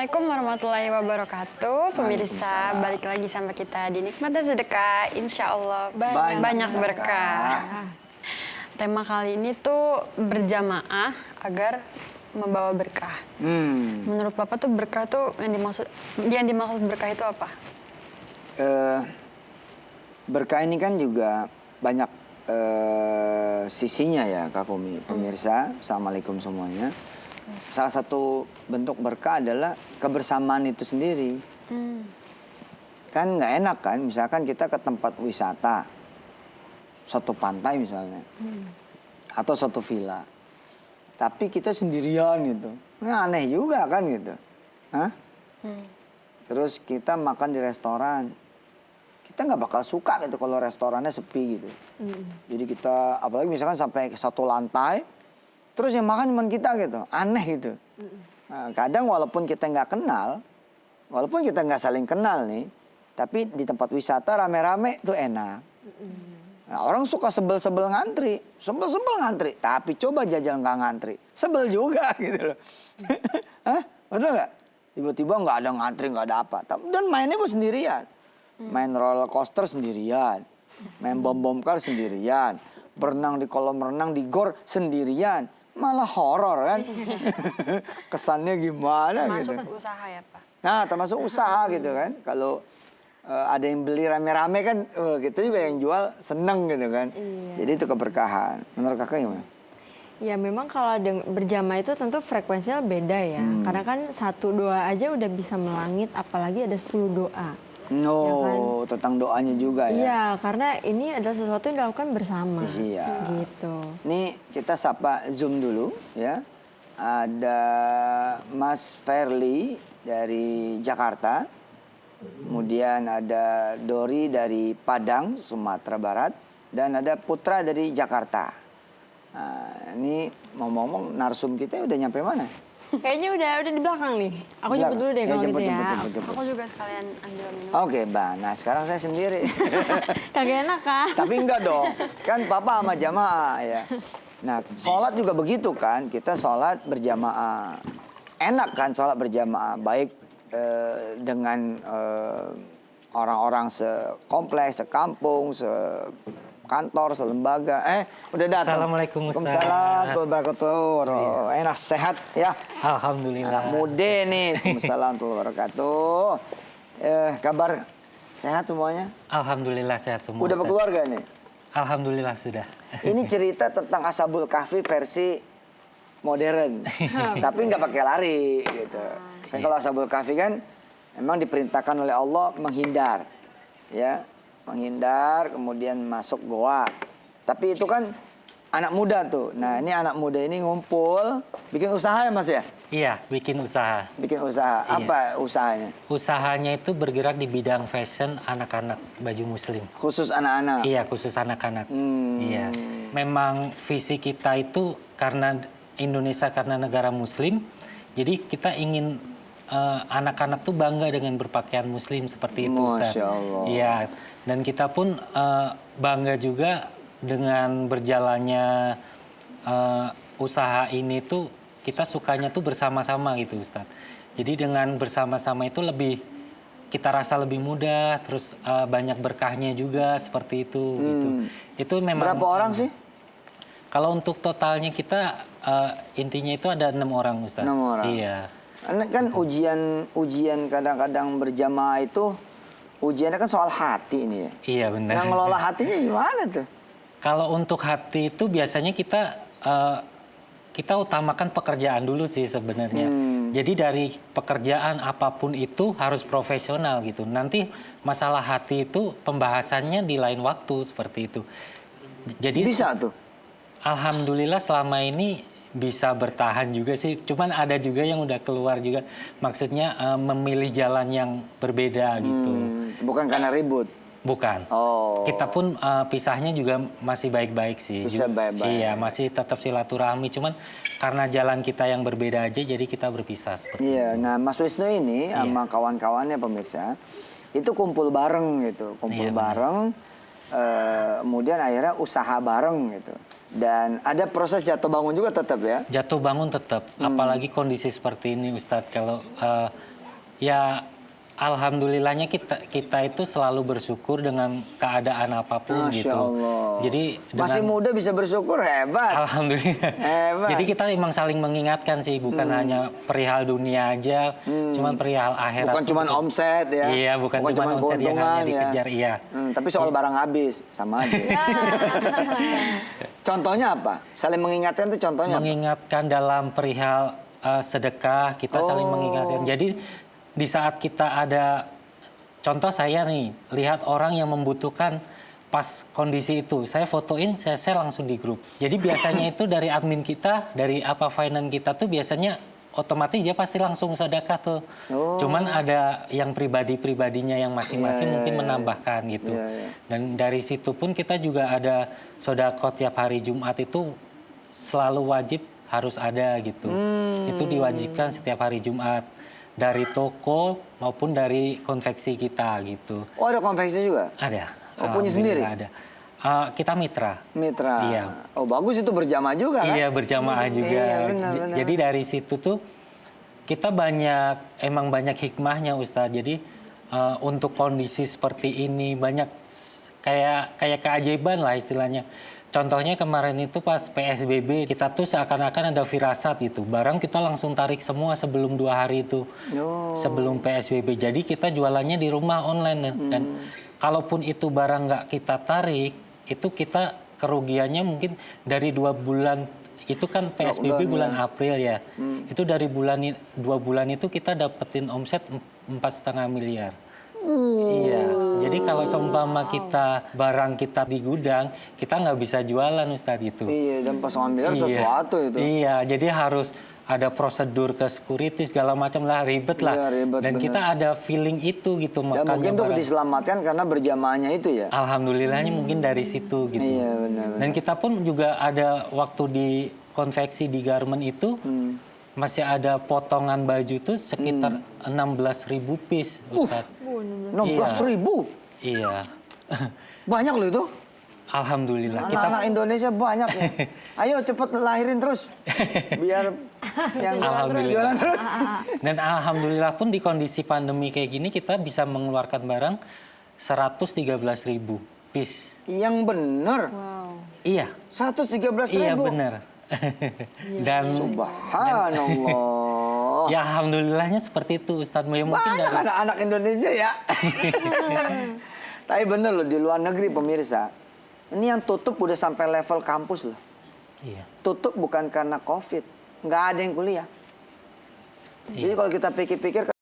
Assalamualaikum warahmatullahi wabarakatuh. Pemirsa, balik lagi sama kita di Nikmat dan Sedekah. Insya Allah banyak berkah. Tema kali ini tuh berjamaah agar membawa berkah. Menurut Bapak tuh berkah tuh yang dimaksud berkah itu apa? Berkah ini kan juga banyak sisinya ya Kak Fumi. Pemirsa, Assalamualaikum semuanya. Salah satu bentuk berkah adalah kebersamaan itu sendiri. Kan nggak enak kan, misalkan kita ke tempat wisata, satu pantai misalnya, atau satu villa, tapi kita sendirian gitu, nah, aneh juga kan gitu. Hah? Terus kita makan di restoran, kita nggak bakal suka gitu kalau restorannya sepi gitu. Jadi kita, apalagi misalkan sampai satu lantai, terus yang makan cuma kita gitu, aneh gitu. Nah, kadang walaupun kita nggak kenal, walaupun kita nggak saling kenal nih, tapi di tempat wisata rame-rame tuh enak. Nah, orang suka sebel-sebel ngantri, tapi coba jajal nggak ngantri, sebel juga gitu loh. Hah? Betul nggak? Tiba-tiba nggak ada ngantri, nggak ada apa. Dan mainnya gue sendirian, main roller coaster sendirian, main bom car sendirian, berenang di kolam renang di gor sendirian. Malah horor kan. Kesannya gimana Termasuk gitu. usaha ya Pak? Nah termasuk usaha gitu kan. Kalau ada yang beli rame-rame kan, kita juga yang jual seneng gitu kan. Jadi itu keberkahan. Menurut kakak gimana? Ya memang kalau berjamaah itu tentu frekuensinya beda ya. Karena kan satu doa aja udah bisa melangit, apalagi ada 10 doa. No, ya kan? Tentang doanya juga ya. Iya, karena ini adalah sesuatu yang dilakukan bersama. Iya. Gitu. Nih kita sapa Zoom dulu ya. Ada Mas Ferli dari Jakarta. Kemudian ada Dori dari Padang, Sumatera Barat. Dan ada Putra dari Jakarta. Nah, ini ngomong-ngomong narsum kita udah nyampe mana? Kayaknya udah di belakang nih. Aku jemput dulu deh kalau gitu ya. Jemput. Aku juga sekalian ambil minum. Oke, Mbak. Nah, sekarang saya sendiri. Kagak enak kan? Tapi enggak dong. Kan Papa sama jamaah ya. Nah, sholat juga begitu kan. Kita sholat berjamaah. Enak kan sholat berjamaah. Baik dengan orang-orang sekompleks, sekampung, kantor, selembaga. Udah datang. Assalamualaikum Ustaz. Waalaikumsalam warahmatullahi wabarakatuh. Enak sehat ya. Alhamdulillah. Anak muda nih. Waalaikumsalam warahmatullahi wabarakatuh. Kabar sehat semuanya? Alhamdulillah sehat semua. Udah berkeluarga nih? Alhamdulillah sudah. Ini cerita tentang Ashabul Kahfi versi modern. Tapi nggak pakai lari gitu. Kan kalau Ashabul Kahfi kan memang diperintahkan oleh Allah menghindar. Ya. Menghindar, kemudian masuk goa. Tapi itu kan anak muda tuh. Nah ini anak muda ini ngumpul, bikin usaha ya Mas ya? Iya, bikin usaha. Bikin usaha. Iya. Apa usahanya? Usahanya itu bergerak di bidang fashion anak-anak baju muslim. Khusus anak-anak? Iya, khusus anak-anak. Iya. Memang visi kita itu karena Indonesia karena negara muslim, jadi kita ingin anak-anak tuh bangga dengan berpakaian muslim seperti itu, Ustaz. Masya Allah. Iya. Dan kita pun bangga juga dengan berjalannya usaha ini tuh kita sukanya tuh bersama-sama gitu Ustadz. Jadi dengan bersama-sama itu lebih kita rasa lebih mudah, terus banyak berkahnya juga seperti itu gitu. Itu memang. Berapa orang sih? Kalau untuk totalnya kita intinya itu ada 6 orang Ustadz. 6 orang. Iya. Karena kan ujian kadang-kadang berjamaah itu ujiannya kan soal hati ini ya. Iya benar. Nah ngelola hatinya gimana tuh? Kalau untuk hati itu biasanya kita utamakan pekerjaan dulu sih sebenarnya. Jadi dari pekerjaan apapun itu harus profesional gitu. Nanti masalah hati itu pembahasannya di lain waktu seperti itu. Jadi Bisa tuh? Alhamdulillah selama ini bisa bertahan juga sih. Cuman ada juga yang udah keluar juga. Maksudnya memilih jalan yang berbeda gitu. Bukan karena ribut? Bukan. Oh. Kita pun pisahnya juga masih baik-baik sih. Bisa baik-baik. Iya, masih tetap silaturahmi. Cuman karena jalan kita yang berbeda aja, jadi kita berpisah seperti itu. Iya, nah Mas Wisnu ini sama kawan-kawannya pemirsa, itu kumpul bareng gitu. Kumpul bareng, kemudian akhirnya usaha bareng gitu. Dan ada proses jatuh bangun juga tetap ya? Jatuh bangun tetap, apalagi kondisi seperti ini Ustadz. Kalau Ya alhamdulillahnya kita itu selalu bersyukur dengan keadaan apapun Masya gitu. Allah. Jadi Masih muda bisa bersyukur, hebat. alhamdulillah. Hebat. Jadi kita emang saling mengingatkan sih, bukan hanya perihal dunia aja, cuman perihal akhirat. Bukan tuh cuma kita- omset ya. Iya, bukan cuma omset yang keuntungan hanya ya. dikejar, iya. Tapi soal barang habis, sama aja. Contohnya apa? Saling mengingatkan itu contohnya apa? Mengingatkan dalam perihal sedekah, kita saling mengingatkan. Jadi di saat kita ada, contoh saya nih, lihat orang yang membutuhkan pas kondisi itu, saya fotoin, saya share langsung di grup. Jadi biasanya itu dari admin kita, dari apa finance kita tuh biasanya otomatis dia pasti langsung sedekah tuh. Cuman ada yang pribadi-pribadinya yang masing-masing mungkin menambahkan gitu. Dan dari situ pun kita juga ada sedekah tiap hari Jumat itu selalu wajib harus ada gitu. Itu diwajibkan setiap hari Jumat. Dari toko maupun dari konveksi kita gitu. Oh, ada konveksi juga? Ada. Oh, punya sendiri? Ada. Kita mitra. Mitra. Iya. Oh, bagus itu berjamaah juga kan? Iya, berjamaah juga. Iya, benar. Jadi dari situ tuh kita emang banyak hikmahnya Ustadz. Jadi untuk kondisi seperti ini banyak kayak keajaiban lah istilahnya. Contohnya kemarin itu pas PSBB kita tuh seakan-akan ada firasat itu. Barang kita langsung tarik semua sebelum 2 hari itu. Sebelum PSBB. Jadi kita jualannya di rumah online. Dan kalaupun itu barang nggak kita tarik, itu kita kerugiannya mungkin dari 2 bulan. Itu kan PSBB bulan April ya. Itu dari 2 bulan itu kita dapetin omset 4,5 miliar. Iya, jadi kalau seumpama kita barang kita di gudang, kita nggak bisa jualan Ustadz itu. Iya, dan pas ngambil sesuatu itu. Iya, jadi harus ada prosedur ke security segala macam lah, ribet lah. Iya, ribet, dan bener. kita ada feeling itu gitu. Dan mungkin tuh diselamatkan karena berjamaahnya itu ya? Alhamdulillahnya mungkin dari situ gitu. Iya, benar. Dan kita pun juga ada waktu di konveksi di garment itu, masih ada potongan baju tuh sekitar 16.000 piece Ustadz. 16.000? Iya. Banyak loh itu. Alhamdulillah. Anak-anak Indonesia banyak nih. Ayo cepet lahirin terus. Biar yang Alhamdulillah. jualan terus. Dan alhamdulillah pun di kondisi pandemi kayak gini kita bisa mengeluarkan barang 113.000 piece. Yang bener. Iya. 113.000. Iya benar. Dan Subhanallah. ya alhamdulillahnya seperti itu Ustadz. Ya, mungkin Banyak dari anak-anak Indonesia ya. Tapi bener loh, di luar negeri pemirsa, ini yang tutup udah sampai level kampus loh. Iya. Tutup bukan karena COVID, nggak ada yang kuliah. Jadi kalau kita pikir-pikir